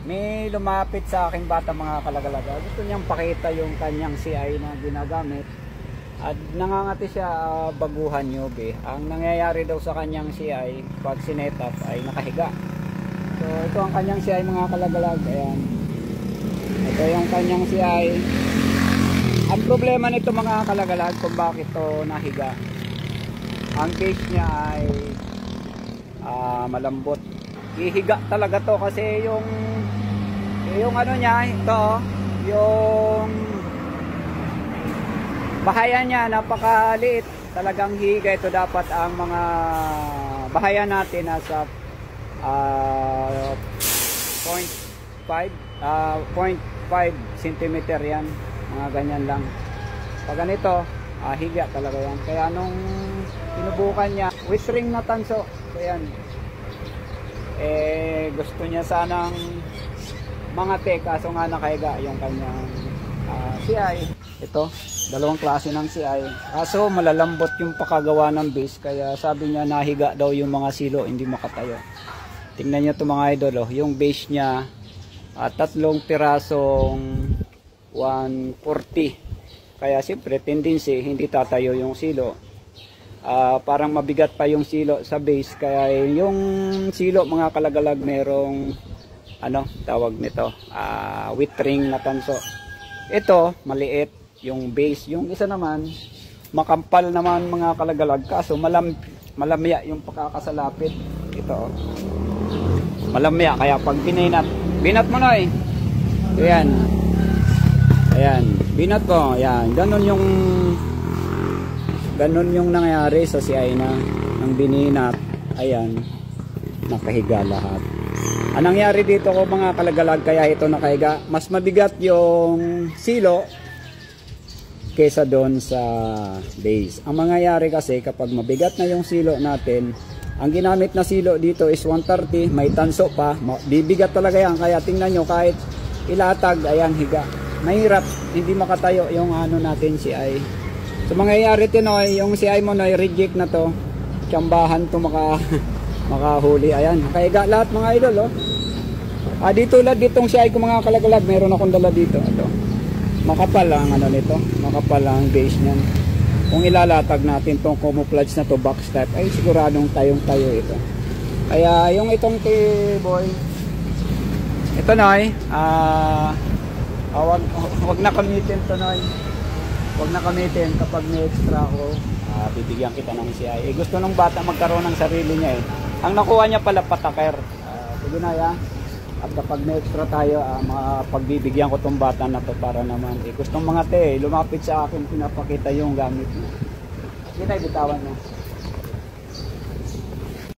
may lumapit sa aking bata mga kalagalaga. Gusto niyang pakita yung kanyang CI na ginagamit. At nangangati siya baguhan newbie. Ang nangyayari daw sa kanyang CI pag sinetap ay nakahiga. So ito ang kanyang CI mga kalagalag. Ayan. Ito yung kanyang CI. Ang problema nito mga kalagalag kung bakit to nahiga. Ang base niya ay malambot. Ihiga talaga to kasi yung ano niya ito, yung bahayan niya napakaliit, talagang higa ito. Dapat ang mga bahayan natin nasa 0.5 cm yan, mga ganyan lang. Pag ganito higa talaga yan. Kaya nung pinubukan niya with ring na tanso, so yan, gusto niya sanang mga kaso nga nakahiga yung kanyang CI. Ito, dalawang klase ng CI. Kaso malalambot yung pakagawa ng base, kaya sabi niya nahiga daw yung mga silo, hindi makatayo. Tingnan niyo ito mga idol, yung base niya tatlong pirasong 140. Kaya siyempre tendency hindi tatayo yung silo. Parang mabigat pa yung silo sa base, kaya yung silo mga kalagalag merong ano tawag nito, with ring na tanso. Ito maliit yung base, yung isa naman makampal naman mga kalagalag, kaso malamya yung pagkakasalapit. Ito malamya, kaya pag binat mo na ayan, binat mo, ayan, ganun yung nangyari sa CI na ng bininat. Ayan, nakahiga lahat. Ang nangyari dito ko mga kalagalag, kaya ito nakahiga, mas mabigat yung silo kesa doon sa base. Ang mangyayari kasi kapag mabigat na yung silo natin, ang ginamit na silo dito is 130, may tanso pa, bibigat talaga yan. Kaya tingnan nyo, kahit ilatag, ayan, higa, mahirap, hindi makatayo yung ano natin CI. So mangyayari tinoy, yung CI mo na reject na to, tsambahan to makahuli. Ayan, nakahiga lahat mga idol dito lang ditong CI ko mga kalagalag, meron akong dala dito. Ito, makapal ang ano nito, makapal ang base niyan. Kung ilalatag natin tong camouflage na to, box type, ay siguradong tayong tayo ito. Kaya yung itong T-boy, ito noy, wag na kamitin to noy. Huwag na kamitin kapag may extra ako, bibigyan kita ng CI. Gusto ng bata magkaroon ng sarili niya Ang nakuha niya pala pataker. Sige na ya. At kapag may extra tayo, pagbibigyan ko tong bata na to para naman. Gustong mga lumapit sa akin, pinapakita yung gamit niya. Sige na, bitawan mo.